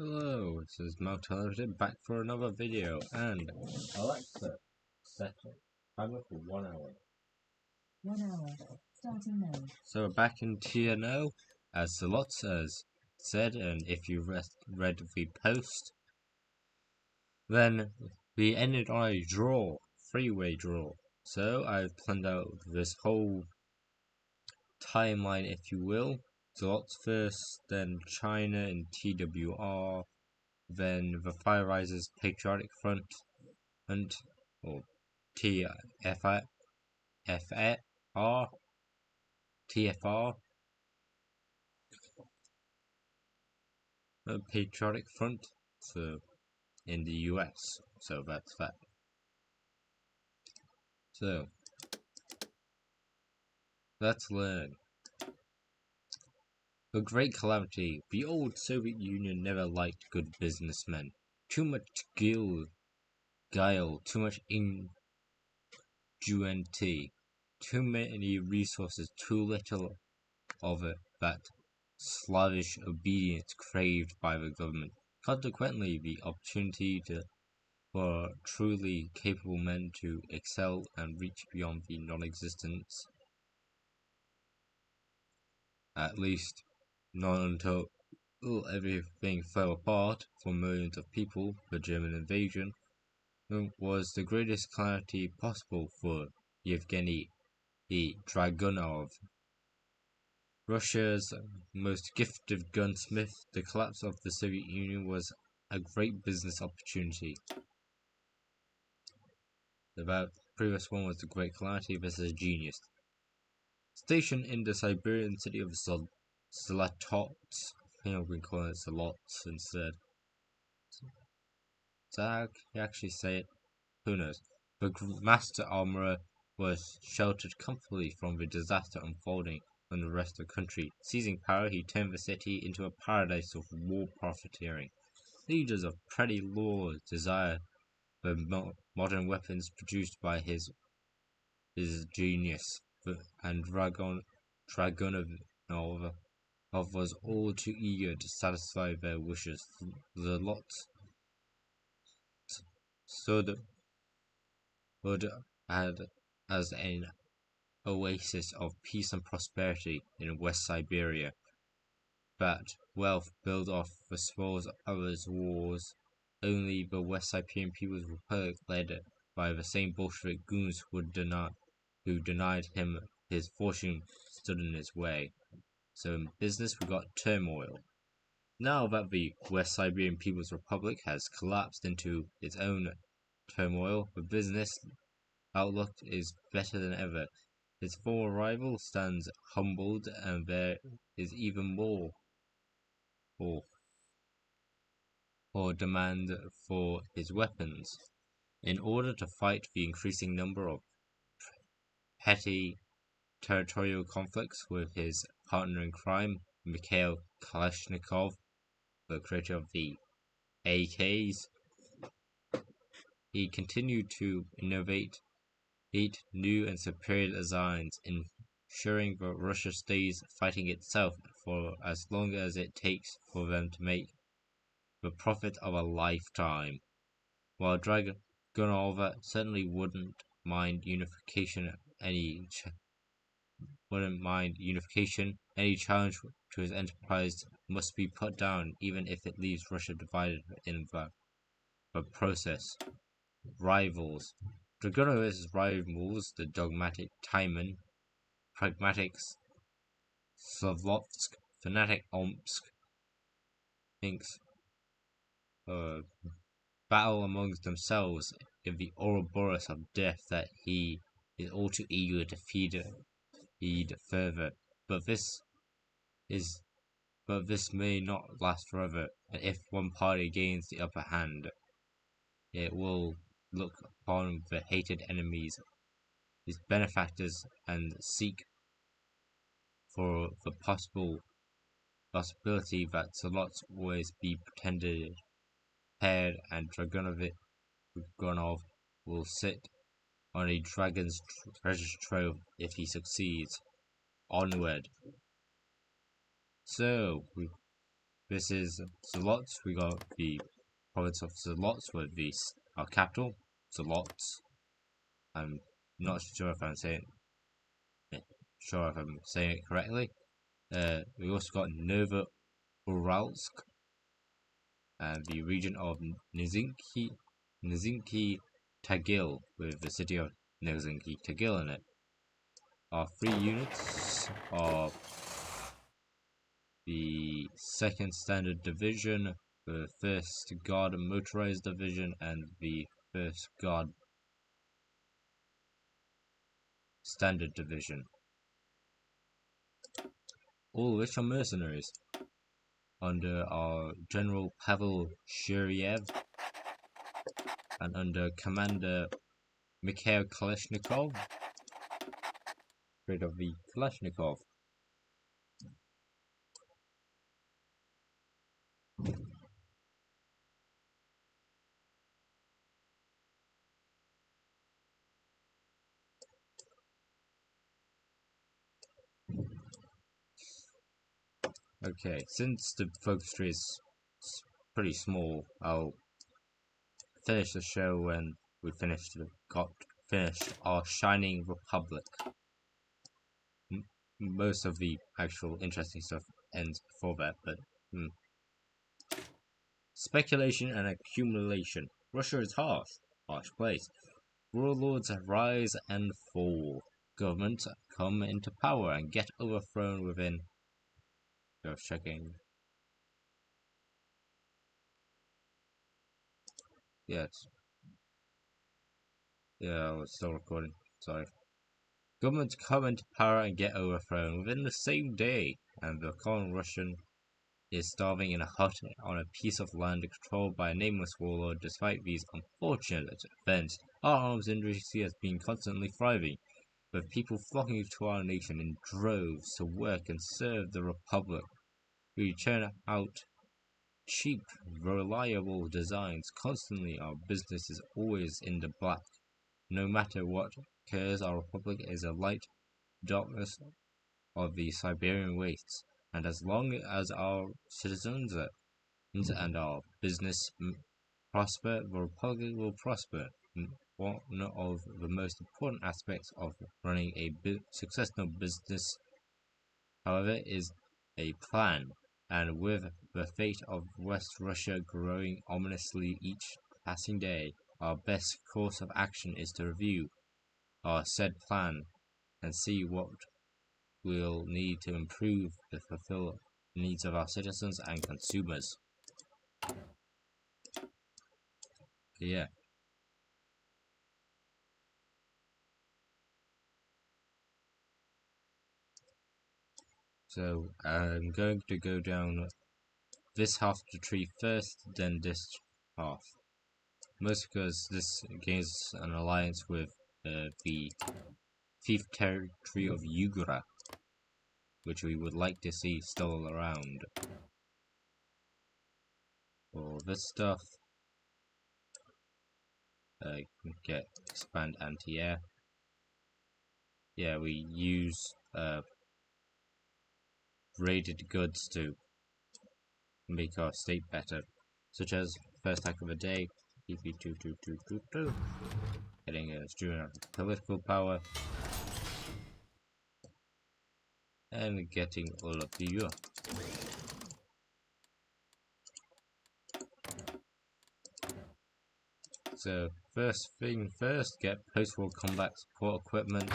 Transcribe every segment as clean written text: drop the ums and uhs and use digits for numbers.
Hello, this is Television back for another video, and Alexa, set timer for 1 hour. 1 hour, starting now. So we're back in TNO, as the lots has said, and if you read the post, then we ended on a draw, three-way draw. So I've planned out this whole timeline, if you will. Slots first, then China in TWR, then the Fire Risers Patriotic Front, or TFR, TFR, Patriotic Front, so in the US. So that's that. So let's learn. The Great Calamity. The old Soviet Union never liked good businessmen. Too much guile, too much ingenuity, too many resources, too little of it that slavish obedience craved by the government. Consequently, the opportunity for truly capable men to excel and reach beyond the non-existence, at least not until everything fell apart for millions of people. The German invasion was the greatest calamity possible for Yevgeny Dragunov, Russia's most gifted gunsmith. The collapse of the Soviet Union was a great business opportunity. The previous one was the Great Calamity. This is a genius. Stationed in the Siberian city of Zlatots, I think we call it Zalots instead. Did I actually say it? Who knows? The Master Armorer was sheltered comfortably from the disaster unfolding on the rest of the country. Seizing power, he turned the city into a paradise of war profiteering. Leaders of petty laws desire the modern weapons produced by his genius, and Dragunov was all too eager to satisfy their wishes. The lot stood as an oasis of peace and prosperity in West Siberia. That wealth built off the spoils of others' wars. Only the West Siberian People's Republic, led by the same Bolshevik goons who denied him his fortune, stood in his way. So in business we got turmoil. Now that the West Siberian People's Republic has collapsed into its own turmoil, the business outlook is better than ever. His former rival stands humbled, and there is even more or demand for his weapons. In order to fight the increasing number of petty territorial conflicts with his partner in crime, Mikhail Kalashnikov, the creator of the AKs, he continued to innovate new and superior designs, ensuring that Russia stays fighting itself for as long as it takes for them to make the profit of a lifetime. While Dragunov certainly wouldn't mind unification, any challenge to his enterprise must be put down, even if it leaves Russia divided in the process. Rivals. Dragunov's rivals, the dogmatic Timon, pragmatic Slavovsk, fanatic Omsk, thinks battle amongst themselves in the Ouroboros of death that he is all too eager to feed further. But this may not last forever, and if one party gains the upper hand, it will look upon the hated enemies, his benefactors, and seek for the possibility that Zalots always be prepared, and Dragunov will sit on a dragon's treasure trove if he succeeds. Onward. So this is Zolots. We got the province of Zolots with our capital, Zolots. I'm not sure if I'm saying it correctly. We also got Nova Uralsk and the region of Nizhny Tagil with the city of Nizhny Tagil in it. Our three units are the 2nd Standard Division, the 1st Guard Motorized Division, and the 1st Guard Standard Division. All which are mercenaries under our General Pavel Shuryev and under Commander Mikhail Kalashnikov, afraid of the Kalashnikov. Okay, since the focus tree is pretty small, I'll finish the show when we finished our Shining Republic. Most of the actual interesting stuff ends before that, but speculation and accumulation. Russia is harsh place. Warlords rise and fall. Governments come into power and get overthrown within. Just checking. Yes. Yeah, I was still recording. Sorry. Governments come into power and get overthrown within the same day, and the common Russian is starving in a hut on a piece of land controlled by a nameless warlord. Despite these unfortunate events, our arms industry has been constantly thriving, with people flocking to our nation in droves to work and serve the Republic. We churn out cheap, reliable designs constantly. Our business is always in the black. No matter what occurs, our Republic is a light darkness of the Siberian wastes, and as long as our citizens and our business prosper, the Republic will prosper. One of the most important aspects of running a successful business, however, is a plan, and with the fate of West Russia growing ominously each passing day, our best course of action is to review our said plan and see what we'll need to improve to fulfill the needs of our citizens and consumers. Yeah. So I'm going to go down this half of the tree first, then this half. Mostly because this gains an alliance with the fief territory of Yugura, which we would like to see still around. For this stuff, get expand anti-air. Yeah, we use rated goods to make our state better, such as first hack of the day, EP2222, getting a student of political power, and getting all of the Europe. So first thing first, get post-war combat support equipment,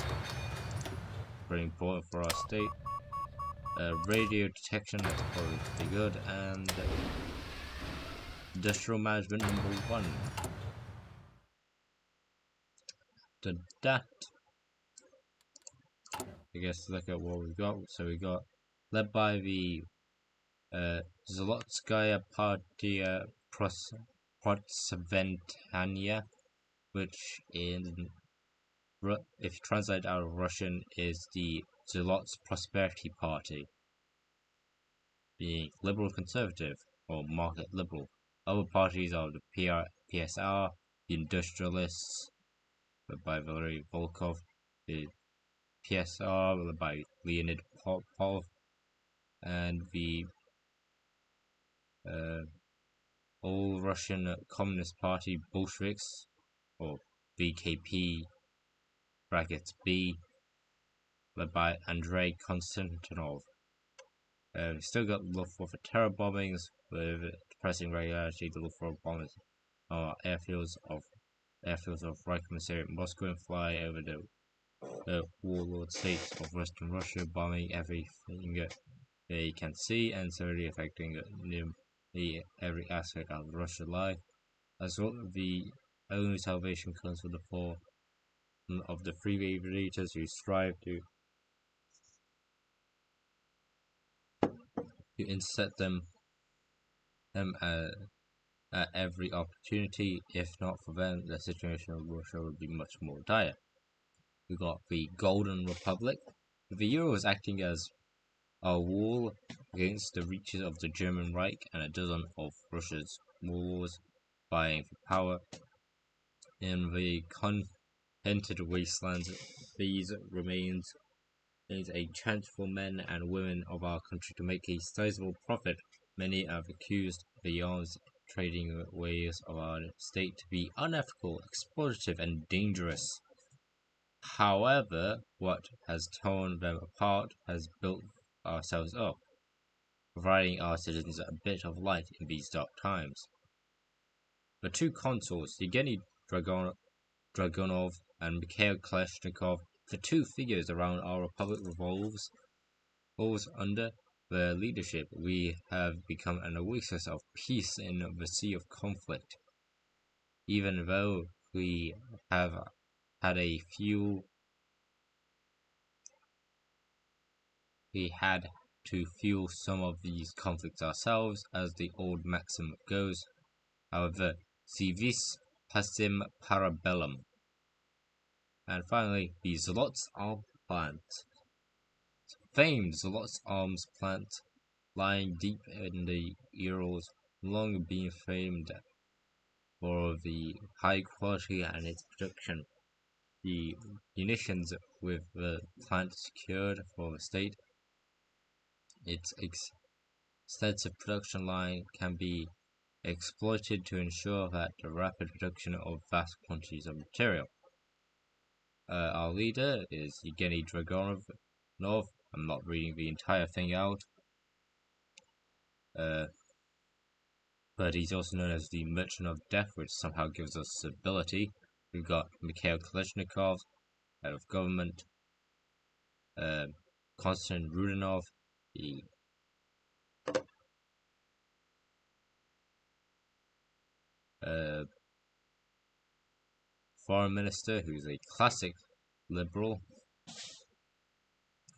very important for our state. Radio detection, that's probably pretty good, and industrial management #1. To that, I guess look at what we got. So we got led by the Zolotskaya Partia Prosventania, which in if translated out of Russian is the Zolots Prosperity Party, being liberal conservative or market liberal. Other parties are the PSR, the Industrialists, led by Valery Volkov, the PSR, led by Leonid Popov, and the All Russian Communist Party Bolsheviks, or VKP (B), led by Andrei Konstantinov. We still got Luftwaffe terror bombings with depressing regularity. The Luftwaffe bombers are airfields of Reich Commissariat Moscow and fly over the warlord states of Western Russia, bombing everything they can see and severely affecting nearly every aspect of Russian life. As well, the only salvation comes from the fall of the free aviators who strive to intercept them at every opportunity. If not for them, the situation of Russia would be much more dire. We got the Golden Republic. The Euro is acting as a wall against the reaches of the German Reich and a dozen of Russia's warlords vying for power. In the contented wastelands, these remains a chance for men and women of our country to make a sizable profit. Many have accused the arms trading ways of our state to be unethical, exploitative, and dangerous. However, what has torn them apart has built ourselves up, providing our citizens a bit of light in these dark times. The two consuls, Yevgeny Dragunov and Mikhail Kalashnikov, the two figures around our republic revolves under their leadership. We have become an oasis of peace in the sea of conflict. Even though we have had to fuel some of these conflicts ourselves, as the old maxim goes. However, si vis pacem para bellum. And finally, the Zolots arms plant. Famed Zolots arms plant, lying deep in the Urals, long been famed for the high quality and its production. The munitions with the plant secured for the state, its extensive production line can be exploited to ensure that the rapid production of vast quantities of material. Our leader is Yevgeny Dragunov. I'm not reading the entire thing out. But he's also known as the Merchant of Death, which somehow gives us stability. We've got Mikhail Kalashnikov, head of government. Konstantin Rudanov, the foreign minister, who's a classic liberal,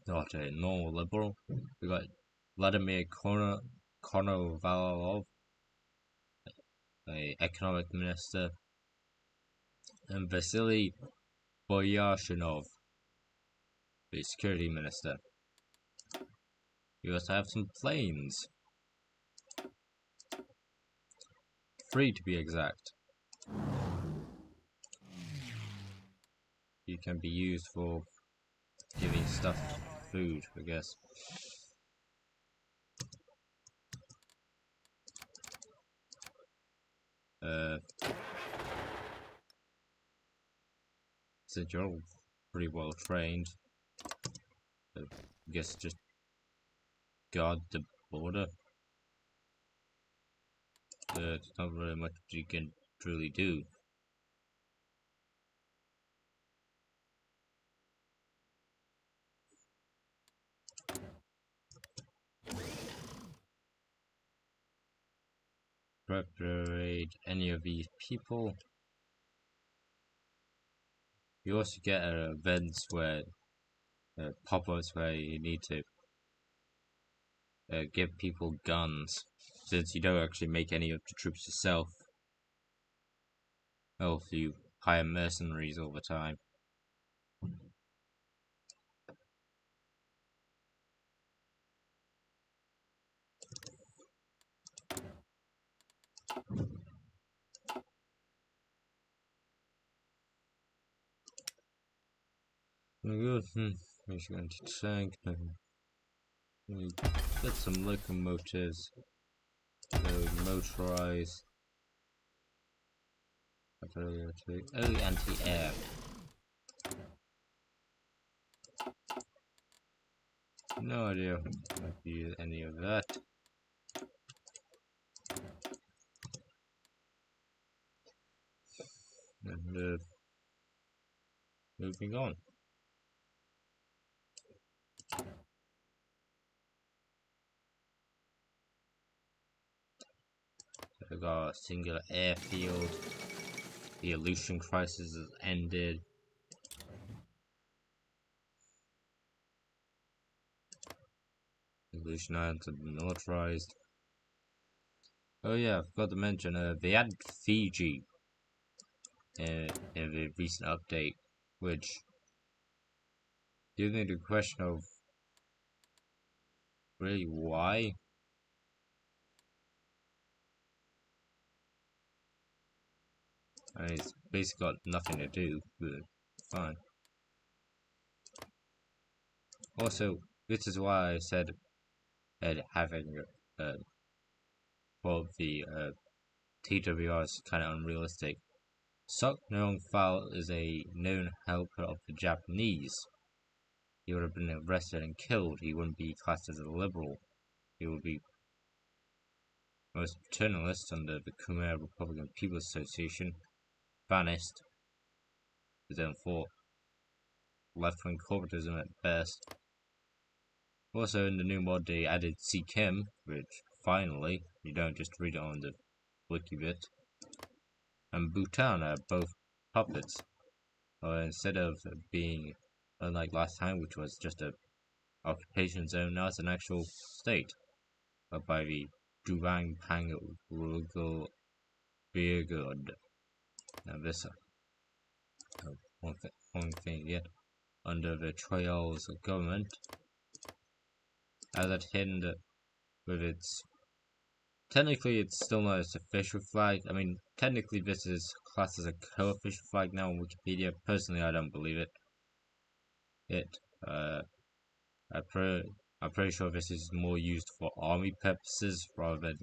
not a normal liberal. We got Vladimir Konovalov, a economic minister, and Vasily Boyashinov, the security minister. We also have some planes, 3 to be exact. You can be used for giving stuff food, I guess. Since you're all pretty well trained, I guess just guard the border. There's not really much you can truly do. Preparate any of these people. You also get events where pop-ups where you need to give people guns, since you don't actually make any of the troops yourself. Well, if you hire mercenaries all the time. Good. He's going to tank. Get some locomotives. So motorized. Oh, anti-air. No idea if you use any of that. And moving on. We got a singular airfield. The Aleutian crisis has ended. The Aleutian Islands have been militarized. Oh yeah, I forgot to mention, they added Fiji in the recent update, which gives me the question of really why. I mean, it's basically got nothing to do, but fine. Also, this is why I said having well, the TWR is kind of unrealistic. Sok Nong Fal is a known helper of the Japanese. He would have been arrested and killed. He wouldn't be classed as a liberal. He would be most paternalist under the Khmer Republican People's Association, banished, his own fault, left-wing corporatism at best. Also, in the new mod, they added Sikkim, which finally, you don't just read it on the wiki bit, and Bhutan are both puppets. Instead of being, unlike last time, which was just a occupation zone, now it's an actual state, by the Duvang Pang Rugal Birgod. Now this one thing yet, under the Trails government, as it hidden with its technically it's still not its official flag. I mean, technically this is classed as a co-official flag now on Wikipedia. Personally, I don't believe it. I'm pretty sure this is more used for army purposes rather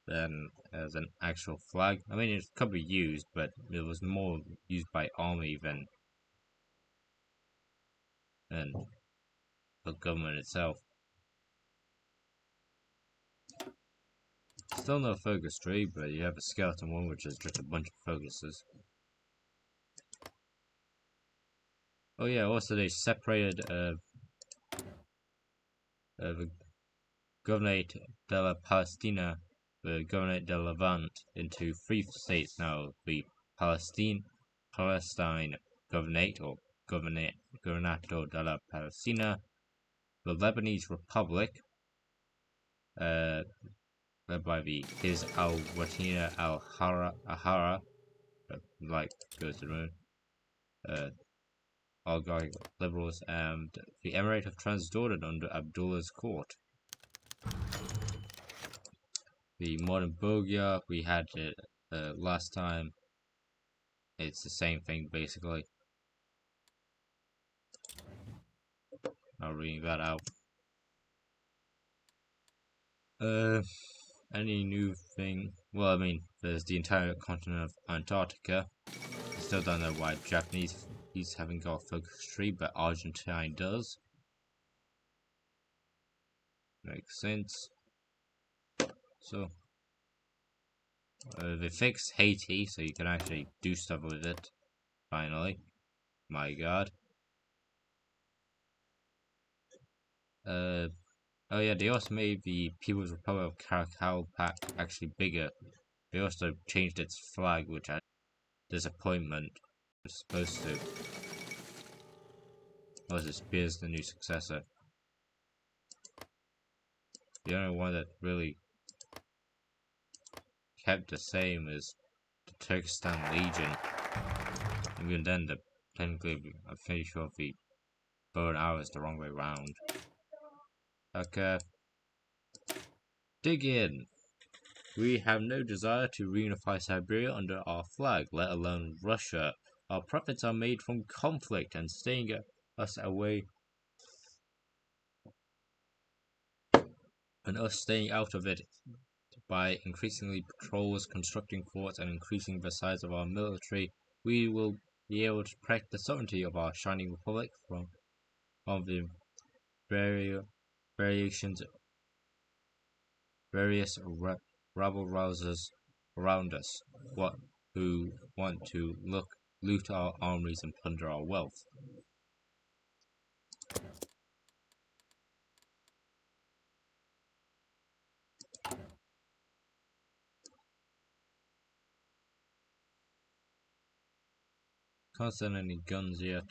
than as an actual flag. I mean, it could be used, but it was more used by army than the government itself. Still no focus tree, but you have a skeleton one, which is just a bunch of focuses. Oh yeah, also they separated the Governorate de la Palestina, the Governorate de Levant, into three states now: the Palestine Governorate or Governato de la Palestina, the Lebanese Republic, uh, led by the His al Watina al Ahara, like goes to the moon, uh, oligarchic liberals, and the Emirate of Transjordan under Abdullah's court. The modern Bogia, we had it last time. It's the same thing basically. Not reading that out. Any new thing? Well, I mean, there's the entire continent of Antarctica. I still don't know why Japanese haven't got a focus tree, but Argentine does. Makes sense. So, they fixed Haiti, so you can actually do stuff with it. Finally. My god. Oh yeah, they also made the People's Republic of Caracal Pact actually bigger. They also changed its flag, which I disappointment. It's supposed to. Was it Spears the new successor? The only one that really kept the same is the Turkestan Legion. Even then, technically, I'm pretty sure the bow and arrow is the wrong way round. Okay, dig in. We have no desire to reunify Siberia under our flag, let alone Russia. Our profits are made from conflict and staying us away and us staying out of it by increasingly patrols, constructing forts, and increasing the size of our military, we will be able to protect the sovereignty of our shining republic from the variations, various rabble rousers around us, who want to loot our armories and plunder our wealth. Can't send any guns yet.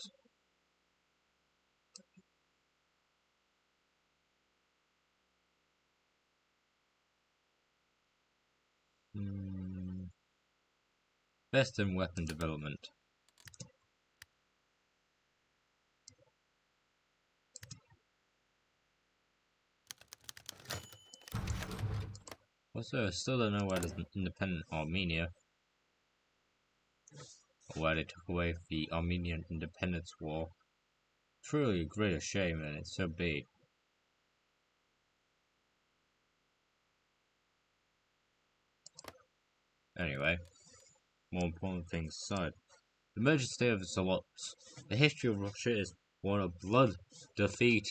Best in weapon development. Also, I still don't know why there's an independent Armenia, or why they took away the Armenian independence war. Truly a greater shame, and it's so big. Anyway, more important things aside. The merged state of the Zealots. The history of Russia is one of blood, defeat,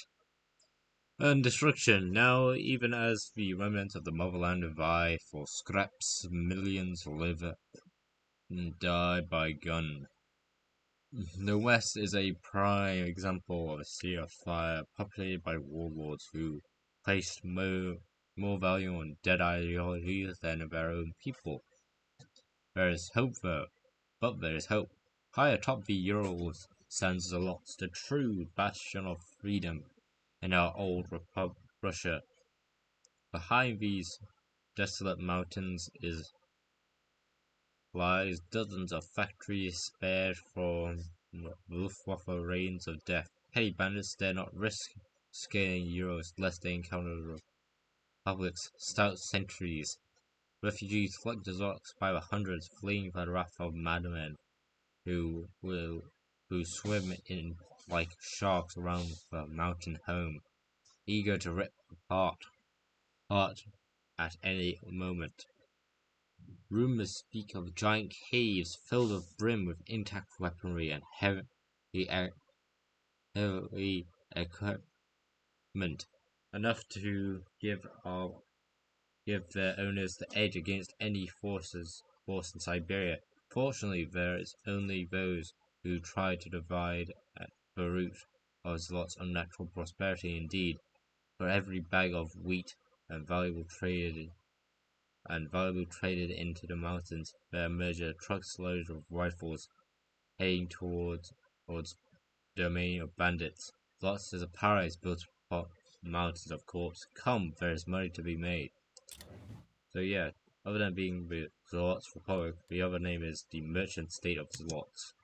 and destruction. Now, even as the remnants of the motherland vie for scraps, millions live and die by gun. The West is a prime example of a sea of fire populated by warlords who placed more value on dead ideologies than their own people. There is hope though, but there is hope. High atop the Urals stands Zolots, the true bastion of freedom in our old Russia. Behind these desolate mountains lies dozens of factories spared from Luftwaffe rains of death. Petty bandits dare not risk scaling Euros lest they encounter the Republic's stout sentries. Refugees flock to Zorks by the hundreds, fleeing the wrath of madmen who swim in like sharks around the mountain home, eager to rip apart at any moment. Rumors speak of giant caves filled to brim with intact weaponry and heavy equipment, enough to give their owners the edge against any force in Siberia. Fortunately, there is only those who try to divide the root of Zlot's unnatural prosperity. Indeed, for every bag of wheat and valuable traded into the mountains, there emerge truckloads of rifles heading towards the domain of bandits. Zlot is a paradise built upon mountains of corpse. Come, there is money to be made. So yeah, other than being the Zlot's Republic, the other name is the Merchant State of Zlots.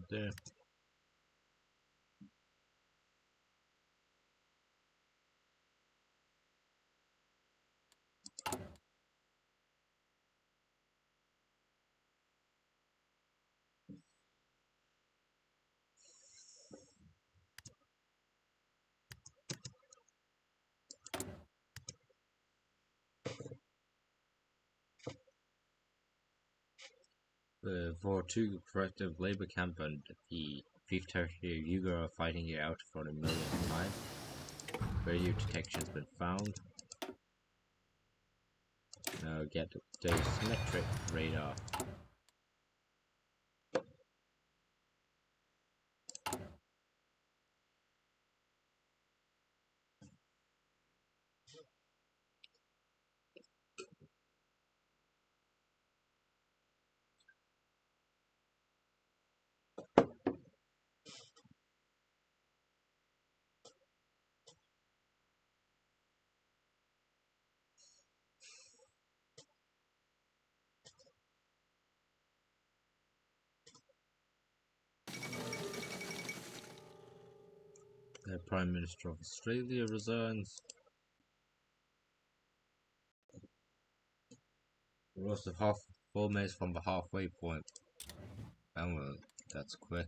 There. The Vortug Corrective Labor Camp and the Fifth Territory of Yugo are fighting it out for the millionth time. Radio detection's been found. Now get the dosimetric radar. Prime Minister of Australia resigns. We're also half 4 minutes from the halfway point. And well, that's quick.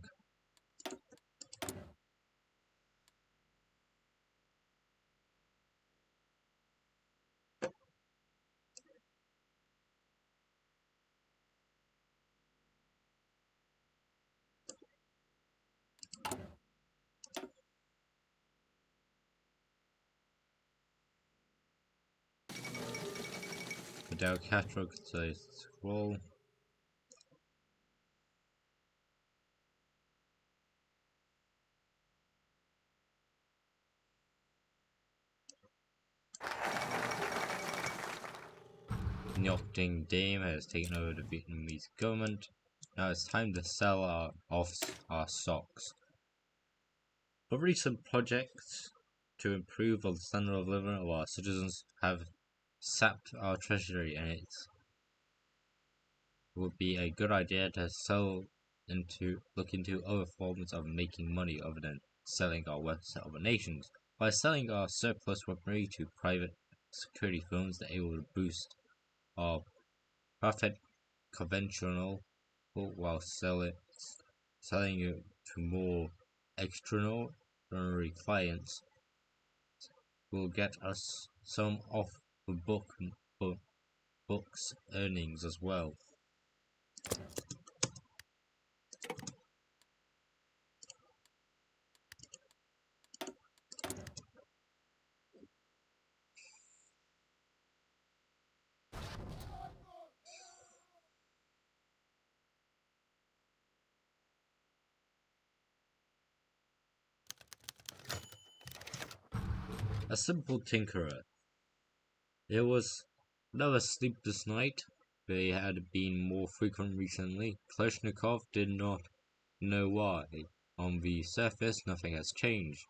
Without Castro could say scroll. Ngoc Dinh Diem has taken over the Vietnamese government. Now it's time to sell off our stocks. The recent projects to improve the standard of living of our citizens have sapped our treasury, and it would be a good idea to look into other forms of making money other than selling our weapons to other nations. By selling our surplus weaponry to private security firms, they're able to boost our profit conventional while selling it to more extraordinary clients will get us some off the books earnings as well. A simple tinkerer. It was never sleepless night. They had been more frequent recently. Kalashnikov did not know why. On the surface, nothing has changed.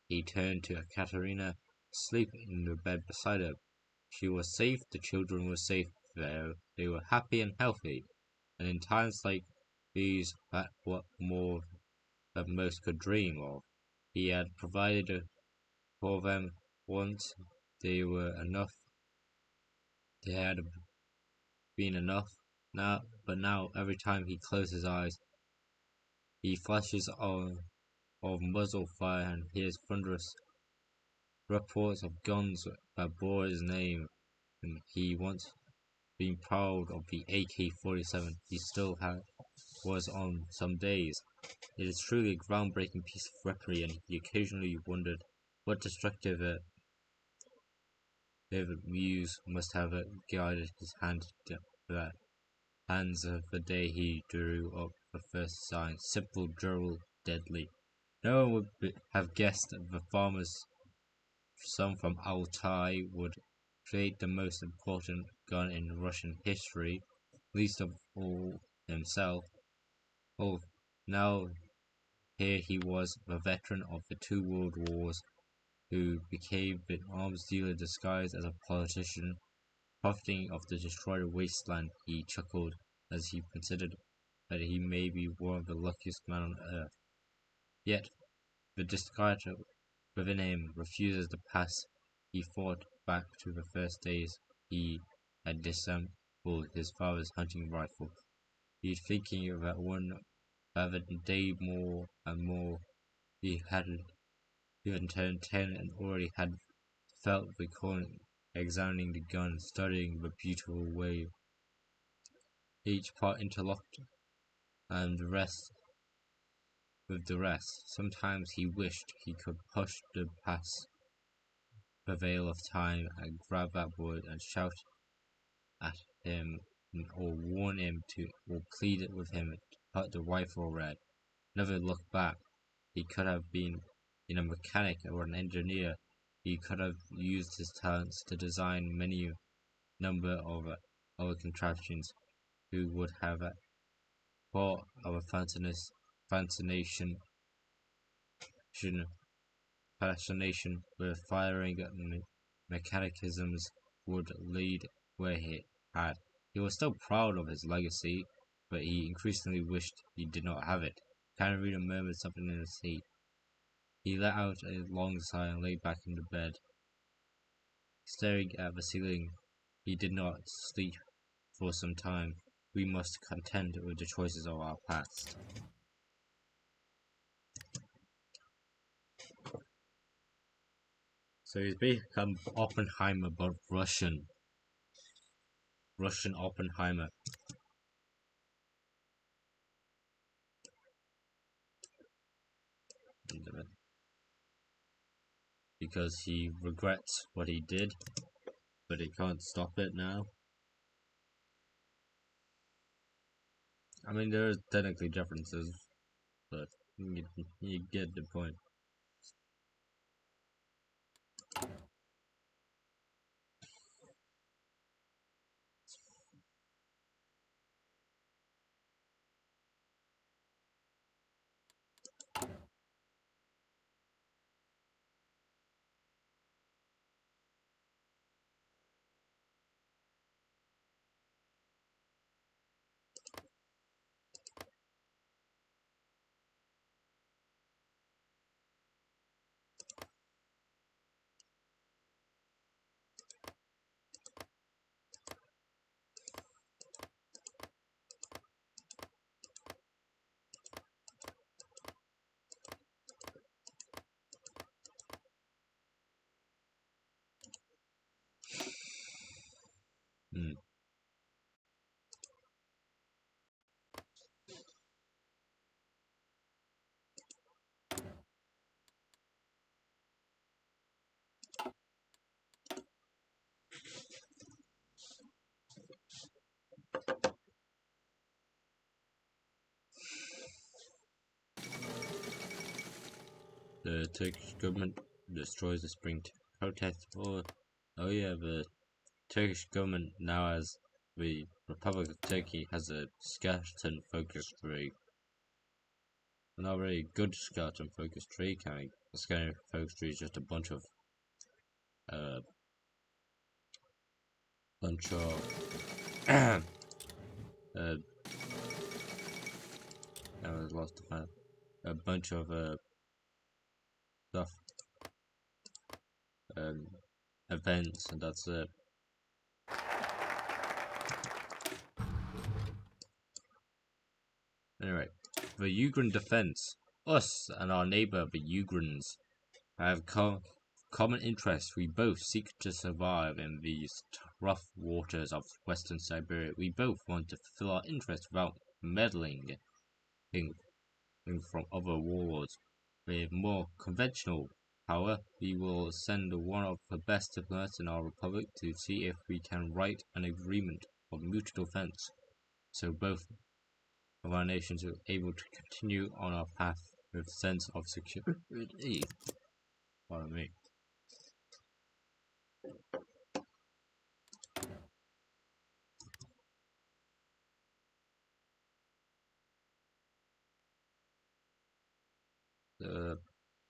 He turned to Katerina, asleep in the bed beside her. She was safe, the children were safe there, they were happy and healthy. And in times like these, that what more than most could dream of. He had provided for them once. They were enough. They had been enough. But now, every time he closed his eyes, he flashes of muzzle fire and hears thunderous reports of guns that bore his name. And he once been proud of the AK-47 he still was on some days. It is truly a groundbreaking piece of weaponry, and he occasionally wondered what destructive muse must have guided his hands the day he drew up the first sign. Simple, durable, deadly. No one would have guessed that the farmer's son from Altai would create the most important gun in Russian history, least of all himself. Oh, now here he was, a veteran of the two world wars, who became an arms dealer disguised as a politician, profiting of the destroyed wasteland. He chuckled as he considered that he may be one of the luckiest men on earth. Yet the disquiet within him refuses to pass. He thought back to the first days he had disassembled his father's hunting rifle. He was thinking of that one other day more and more. He had even turned 10 and already had felt the calling, examining the gun, studying the beautiful way each part interlocked and the rest with the rest. Sometimes he wished he could push past the veil of time and grab that boy and shout at him or warn him to or plead it with him to put the rifle red. Never look back. He could have been a mechanic or an engineer. He could have used his talents to design many number of other contraptions who would have caught our fascination fascination with firing mechanisms would lead where he had. He was still proud of his legacy, but he increasingly wished he did not have it. Katerina murmured something in his seat. He let out a long sigh and lay back in the bed. Staring at the ceiling, he did not sleep for some time. We must contend with the choices of our past. So he's become Oppenheimer, but Russian. Russian Oppenheimer. Because he regrets what he did, but he can't stop it now. I mean, there are technically differences, but you get the point. Hmm. The Turkish government destroys the spring protest. Oh yeah, the Turkish government now, as the Republic of Turkey, has a skeleton focus tree. Not a very good skeleton focus tree. Kind of a skeleton focus tree is just a bunch of uh bunch of I was lost a bunch of stuff, um events, and that's it. Anyway, the Ukraine defense. Us and our neighbor, the Ukrainians, have common interests. We both seek to survive in these rough waters of Western Siberia. We both want to fulfill our interests without meddling in from other wars. With more conventional power, we will send one of the best diplomats in our republic to see if we can write an agreement of mutual defense, so both of our nations are able to continue on our path with a sense of security. Pardon me.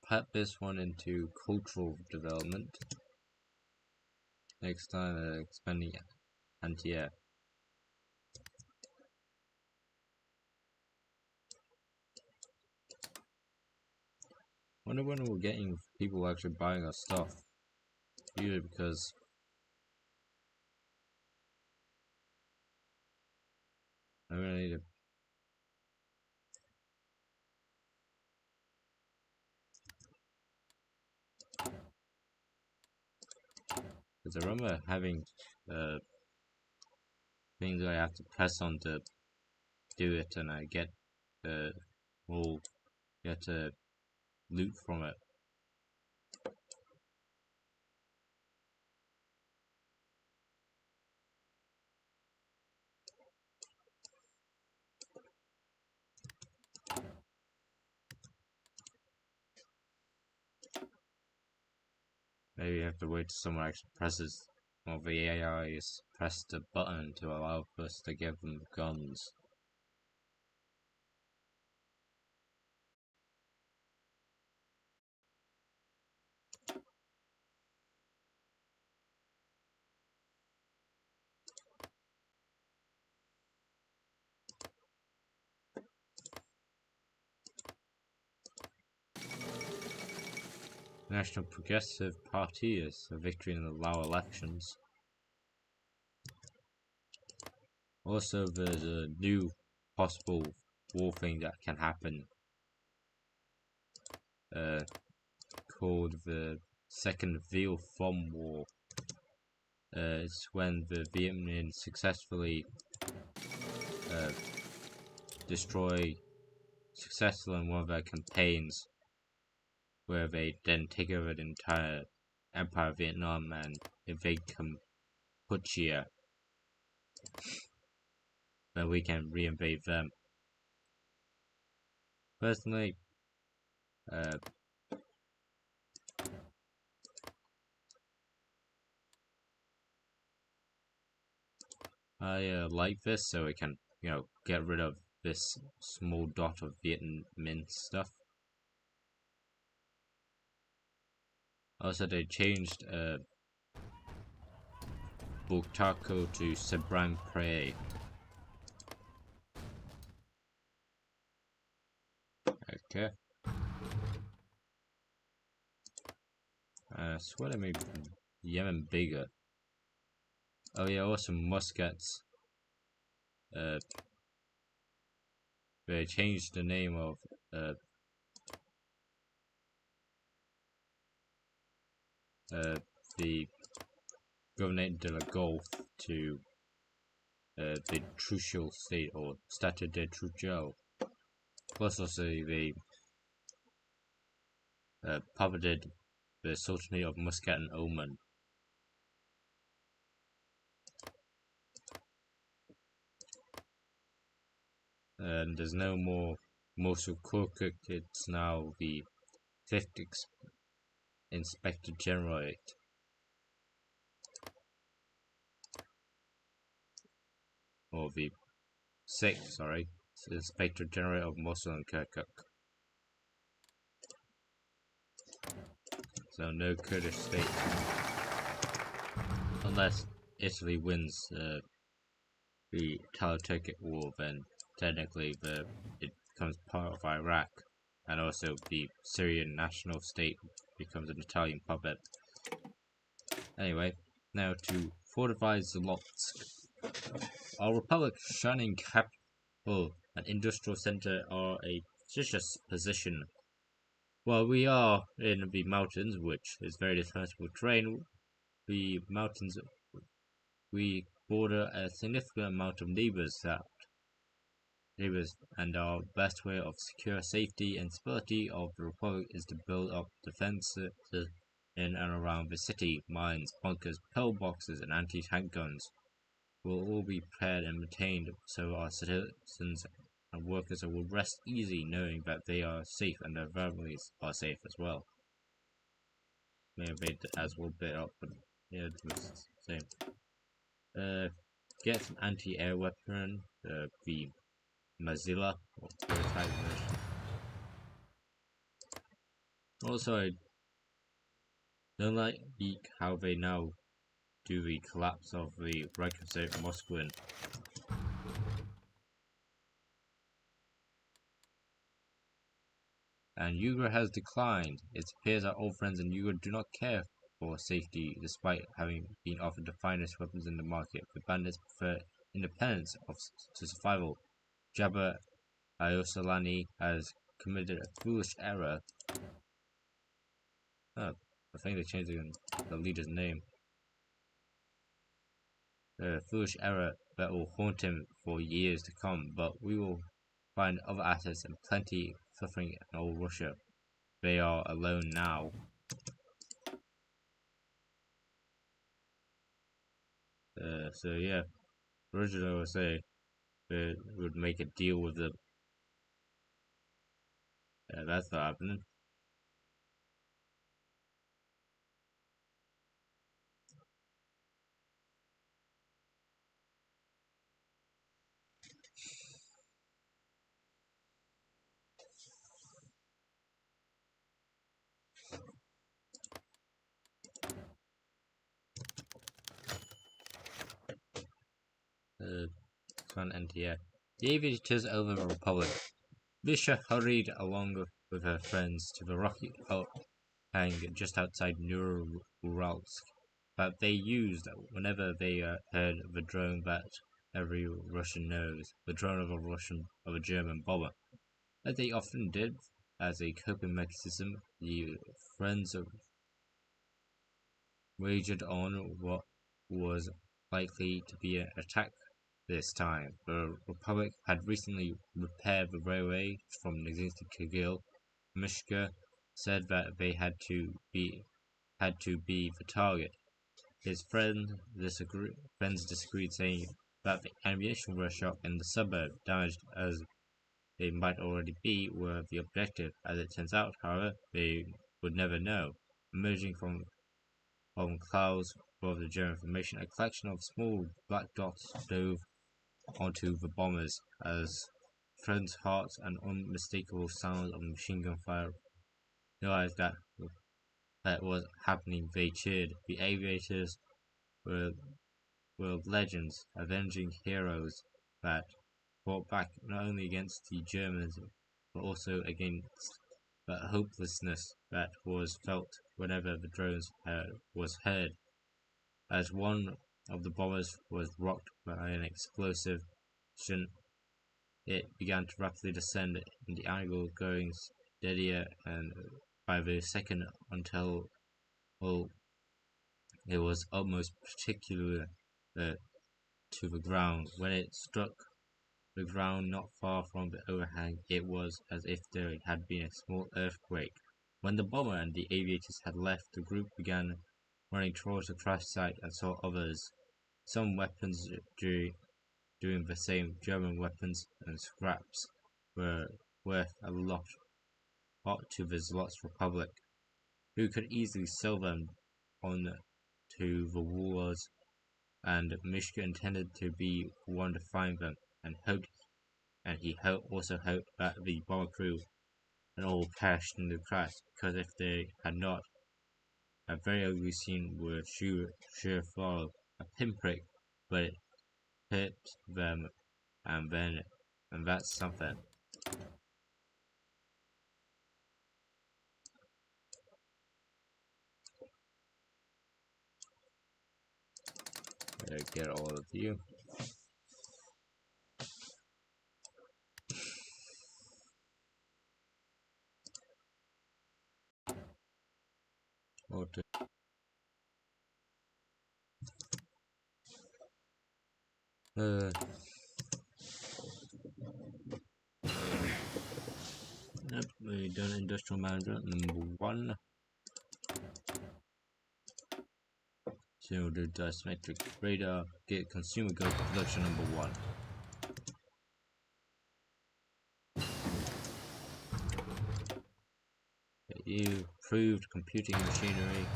Put this one into cultural development. Next time, expanding anti-air. Wonder when we're getting people actually buying our stuff. Usually because I'm gonna need to. Because I remember having things I have to press on to do it, and I get all get loot from it. Maybe you have to wait till someone actually presses, or the AIs press the button to allow us to give them guns. National Progressive Party is a victory in the Lao elections. Also, there's a new possible war thing that can happen called the Second Vietnam War. It's when the Vietnamese successfully successful in one of their campaigns, where they then take over the entire Empire of Vietnam and invade Cambodia. Then we can re-invade them. Personally, I like this, so we can, get rid of this small dot of Vietnamese stuff. Also, they changed Buk Taco to Sebrang Prey. Okay. I swear they made Yemen bigger. Oh yeah, also muskets. They changed the name of the Governorate de la Gulf to the Trucial State or Statute de Trucial. Plus, also they puppeted the Sultanate of Muscat and Oman. And there's no more Mosul Kirkuk, it's now the 5th Inspector Generalate. Or the 6th, sorry, Inspector General of Mosul and Kirkuk. So no Kurdish state. Unless Italy wins the Italo-Turkic War, then technically it becomes part of Iraq, and also the Syrian national state becomes an Italian puppet. Anyway, now to fortify Zlotsk. Our republic's shining capital and industrial center are a prestigious position. While we are in the mountains, which is very defensible terrain, the mountains we border a significant amount of neighbors, and our best way of secure safety and stability of the republic is to build up defenses in and around the city. Mines, bunkers, pillboxes, and anti-tank guns will all be prepared and maintained, so our citizens and workers will rest easy knowing that they are safe and their families are safe as well. May have made as well bit up, but yeah, it was the same. Get some anti-air weapon, the Mozilla or prototype version. Also, I don't like how they now do the collapse of the Reykjavik Moskvin. And Yuga has declined. It appears our old friends in Yuga do not care for safety, despite having been offered the finest weapons in the market. The bandits prefer independence to survival. Jabba Ayosalani has committed a foolish error. Oh, I think they changed the leader's name. A foolish error that will haunt him for years to come, but we will find other assets and plenty suffering in old Russia. They are alone now. So yeah, originally I would say we would make a deal with them. That's not happening. Fun NTF. The aviators over the Republic. Visha hurried along with her friends to the rocky hang just outside Uralsk that they used whenever they heard of a drone that every Russian knows, the drone of a German bomber. As they often did, as a coping mechanism, the friends waged on what was likely to be an attack this time. The Republic had recently repaired the railway from Nizhny Tagil. Mishka said that they had to be the target. His friends disagreed, saying that the ammunition workshop in the suburb, damaged as they might already be, were the objective. As it turns out, however, they would never know. Emerging from clouds above the German formation, a collection of small black dots dove onto the bombers. As friends' hearts and unmistakable sounds of machine gun fire realized that was happening, they cheered. The aviators were legends, avenging heroes that fought back not only against the Germans but also against the hopelessness that was felt whenever the drones was heard. As one of the bombers was rocked by an explosion, it began to rapidly descend in the angle, growing steadier and by the second until it was almost perpendicular to the ground. When it struck the ground not far from the overhang, it was as if there had been a small earthquake. When the bomber and the aviators had left, the group began running towards the crash site and saw others. Some weapons doing the same. German weapons and scraps were worth a lot to the Zlot's Republic, who could easily sell them on to the wars, and Mishka intended to be one to find them, and also hoped that the bomber crew had all perished in the crash, because if they had not, a very ugly scene would sure follow. A pinprick, but it hit them, and that's something. Get all of you. Or to, uh, Yep, we done industrial management number 1. So we'll do dosimetric radar, get consumer goods production number 1. Get you proved computing machinery.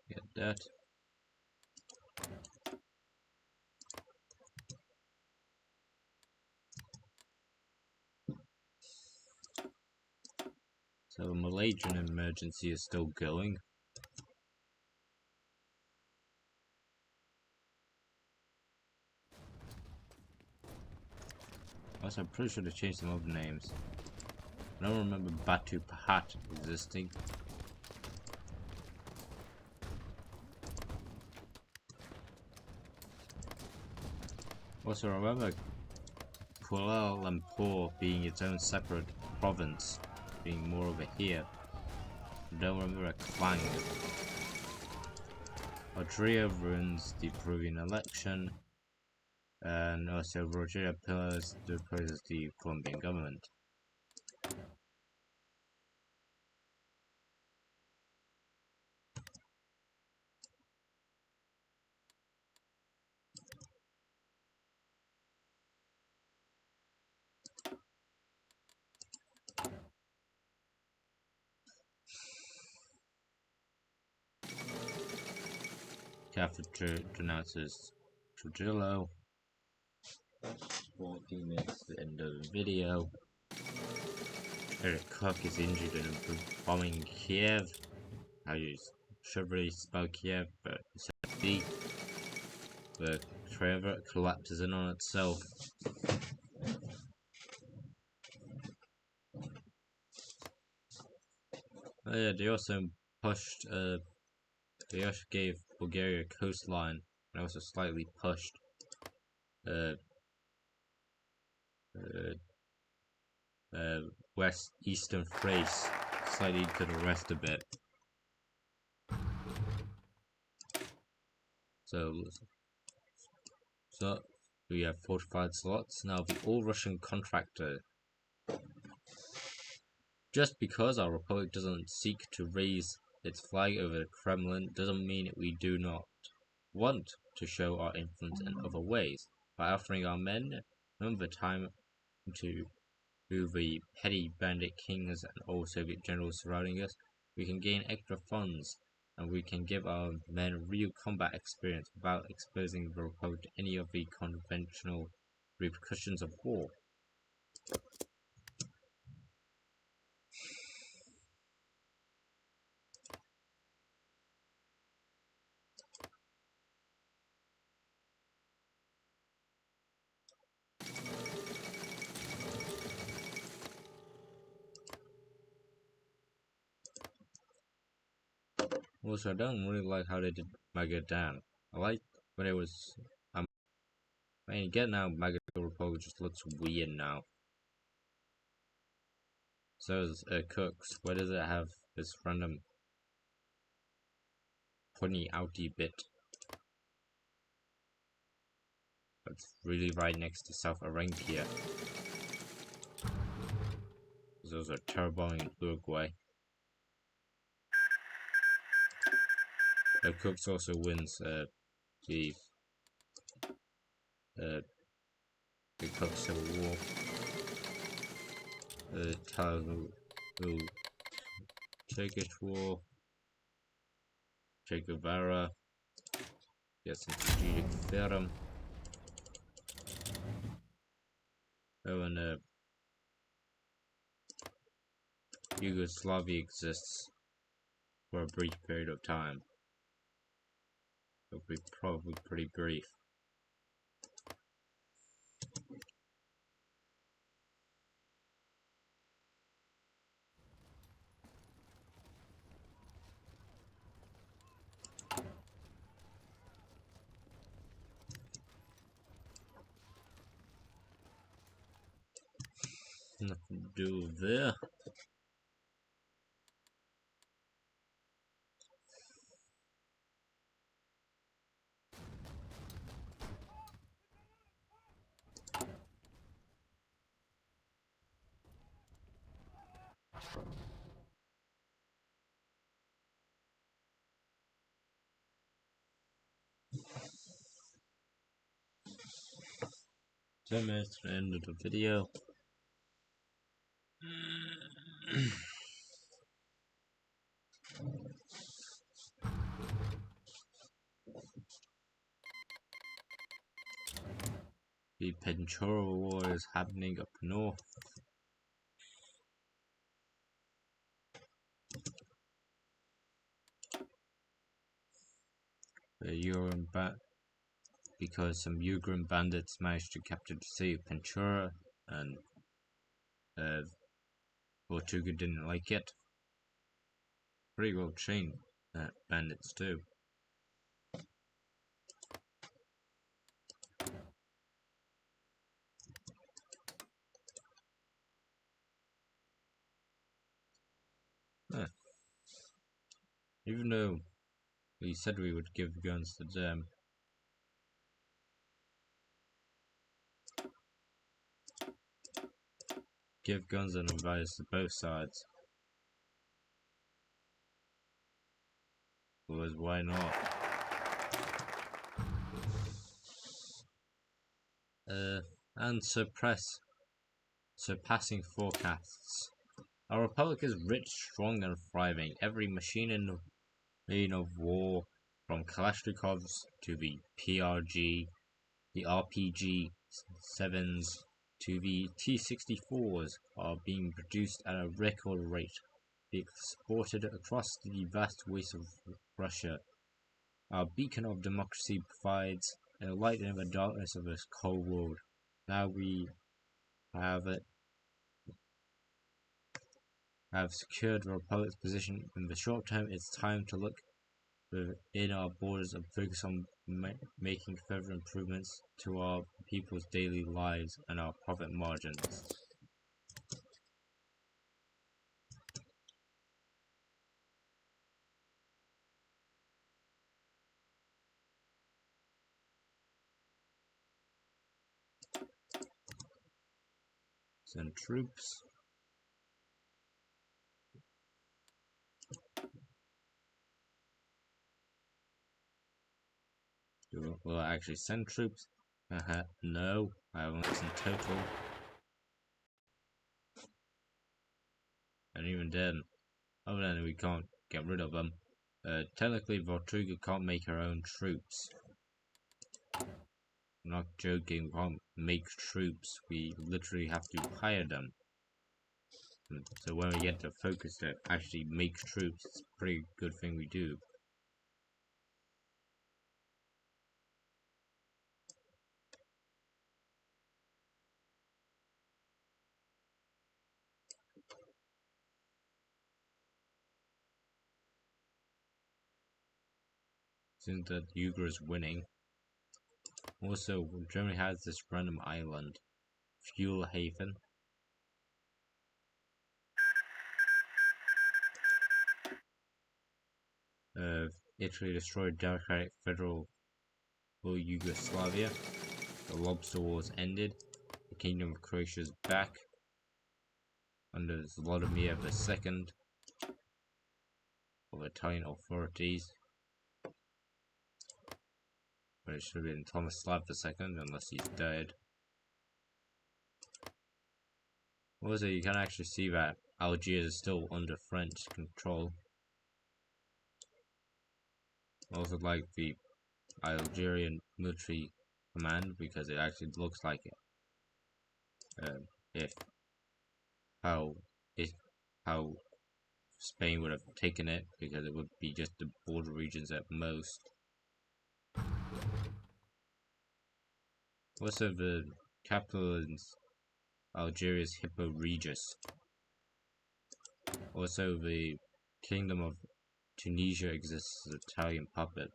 Get that. So the Malaysian emergency is still going. Also, I'm pretty sure they changed some other names. I don't remember Batu Pahat existing. Also, remember Kuala Lumpur being its own separate province, being more over here. I don't remember a Klang. Algeria ruins the Peruvian election, and also Rogeria Pillars deposes the Colombian government. Catholic denounces Trujillo. 14 minutes to the end of the video. Eric Cook is injured in a bombing Kiev. How you Chevrolet Spalkier, but the Trevor collapses in on itself. Oh yeah, they also pushed. They also gave Bulgaria a coastline, and also slightly pushed uh, uh, west eastern Thrace slightly to the west a bit. So we have fortified slots. Now the all-Russian contractor. Just because our republic doesn't seek to raise its flag over the Kremlin doesn't mean we do not want to show our influence in other ways. By offering our men the time to move the petty bandit kings and all Soviet generals surrounding us, we can gain extra funds and we can give our men real combat experience without exposing the Republic to any of the conventional repercussions of war. Also, I don't really like how they did Magadan. I like when it was. I mean, again now, Magadan Republic just looks weird now. So is Cooks. Where does it have this random punny outy bit? That's really right next to South Arankia. Those are turboing in Uruguay. Cooks also wins the Cook Civil War. The Turkish War. Che Guevara gets into strategic theorem. Oh, and Yugoslavia exists for a brief period of time. It'll be probably pretty brief. Nothing to do there. So that's the end of the video. The Penchoro War is happening up north. Because some Ukraine bandits managed to capture the city of Penchura, and Portugal didn't like it. Pretty well trained bandits too. Even though we said we would give guns to them, give guns and advice to both sides. Because why not? And surpassing forecasts. Our republic is rich, strong, and thriving. Every machine in the lane of war, from Kalashnikovs to the PRG, the RPG 7s to the T-64s, are being produced at a record rate, being exported across the vast waste of Russia. Our beacon of democracy provides a light in the darkness of this cold world. Now we have secured the Republic's position in the short term. It's time to look within our borders and focus on making further improvements to our people's daily lives and our profit margins. Send troops. Will I actually send troops? No, I won't send total. And even then, other than we can't get rid of them, technically Voltruga can't make her own troops. I'm not joking, we can't make troops, we literally have to hire them. So when we get the focus to actually make troops, it's a pretty good thing we do. Since that Ugra is winning. Also, Germany has this random island, Fuel Haven. Italy destroyed Democratic Federal Yugoslavia. The Lobster Wars ended. The Kingdom of Croatia is back under Vladimir II of Italian authorities. But it should have been Tomislav II unless he's dead. Also, you can actually see that Algiers is still under French control. I also like the Algerian military command because it actually looks like it. If how Spain would have taken it, because it would be just the border regions at most. Also, the capital is Algeria's Hippo Regius. Also, the Kingdom of Tunisia exists as an Italian puppet.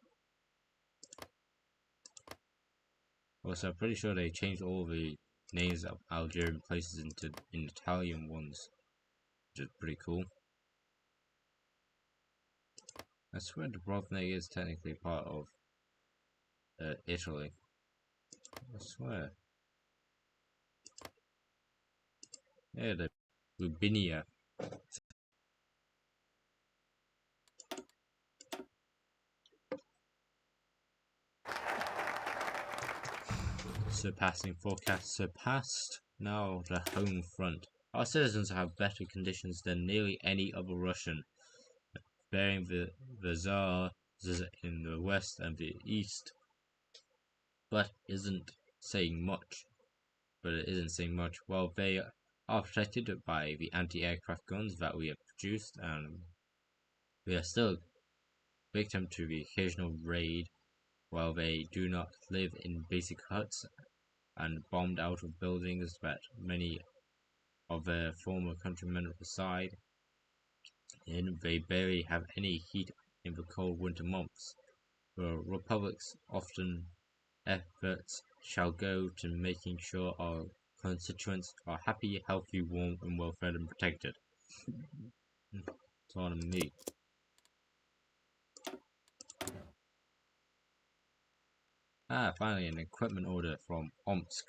Also, I'm pretty sure they changed all the names of Algerian places into Italian ones, which is pretty cool. I swear Dubrovnik is technically part of Italy. I swear. Yeah, the Lubinia. Surpassing forecast surpassed. Now the home front. Our citizens have better conditions than nearly any other Russian, bearing the Tsars in the west and the east. But isn't saying much. Well, they are protected by the anti-aircraft guns that we have produced, and we are still victim to the occasional raid, while they do not live in basic huts and bombed out of buildings that many of their former countrymen reside in. They barely have any heat in the cold winter months. The Republic's often efforts shall go to making sure our constituents are happy, healthy, warm, and well fed and protected. It's on me. Finally, an equipment order from Omsk.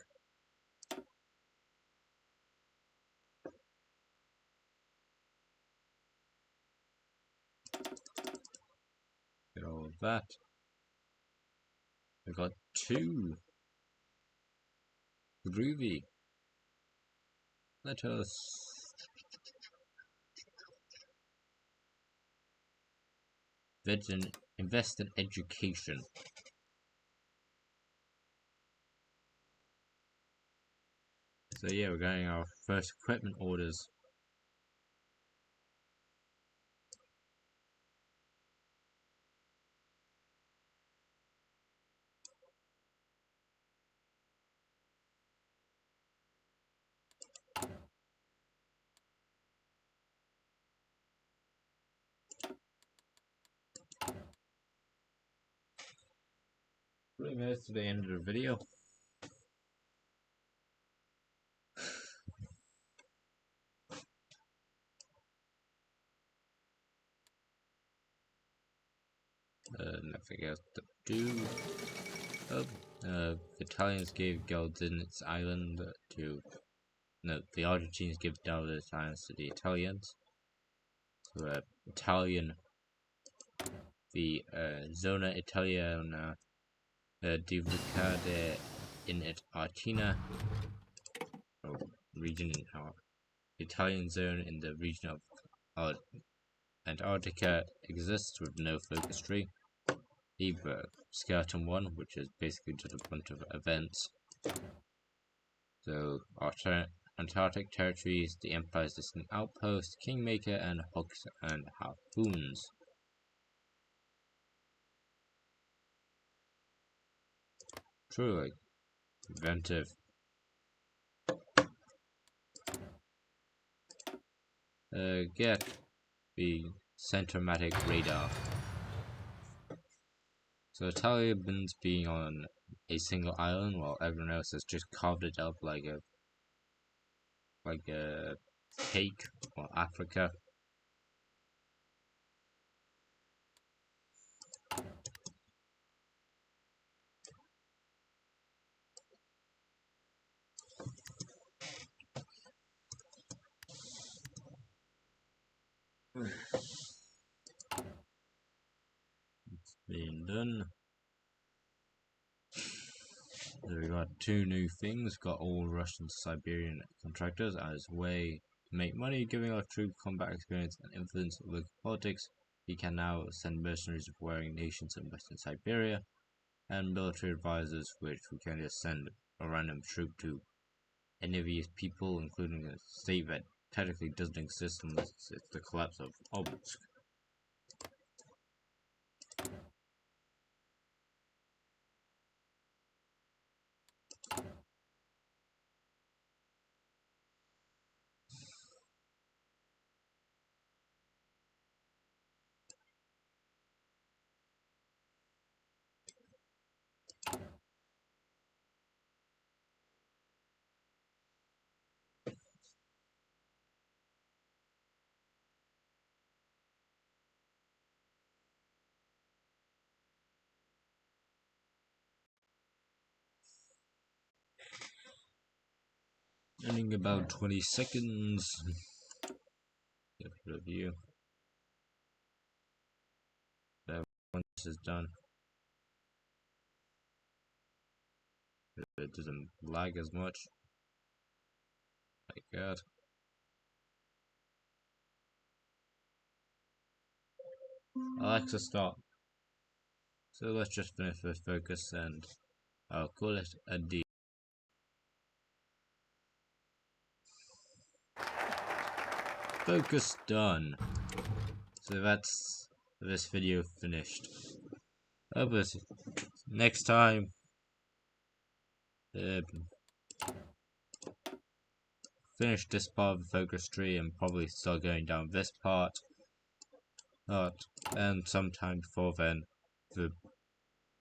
Get all of that. We got 2. Groovy. Let us invest in education. So yeah, we're getting our first equipment orders. Bring us to the end of the video. Nothing else to do. Oh, the Italians gave Galdin's island to. No, the Argentines give Galdin's islands to the Italians. So, Italian. The Zona Italiana dividicata in Argentina, or region in Italian zone in the region of Antarctica exists with no focus tree. Either Skeleton 1, which is basically just a bunch of events. So, Antarctic territories, the Empire's distant outpost, Kingmaker, and hooks and harpoons. Truly inventive. Get the Centromatic radar. So the Taliban's being on a single island while everyone else has just carved it up like a cake or Africa. It's being done. So we got two new things. Got all Russian Siberian contractors as a way to make money, giving our troops combat experience and influence of local politics. We can now send mercenaries of warring nations in Western Siberia, and military advisors, which we can just send a random troop to any of these people, including a state that technically doesn't exist unless it's the collapse of Obelisk. Ending about 20 seconds. Get rid of you. That once this is done, it doesn't lag as much. My god. Alexa, stop. So let's just finish this focus and I'll call it a D. Focus done. So that's this video finished. But next time, finish this part of the focus tree and probably start going down this part. And sometime before then, the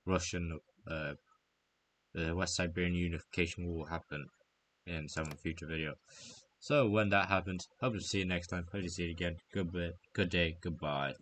Russian, the West Siberian unification will happen in some future video. So when that happens, hope to see you next time. Hope to see you again. Good day. Goodbye.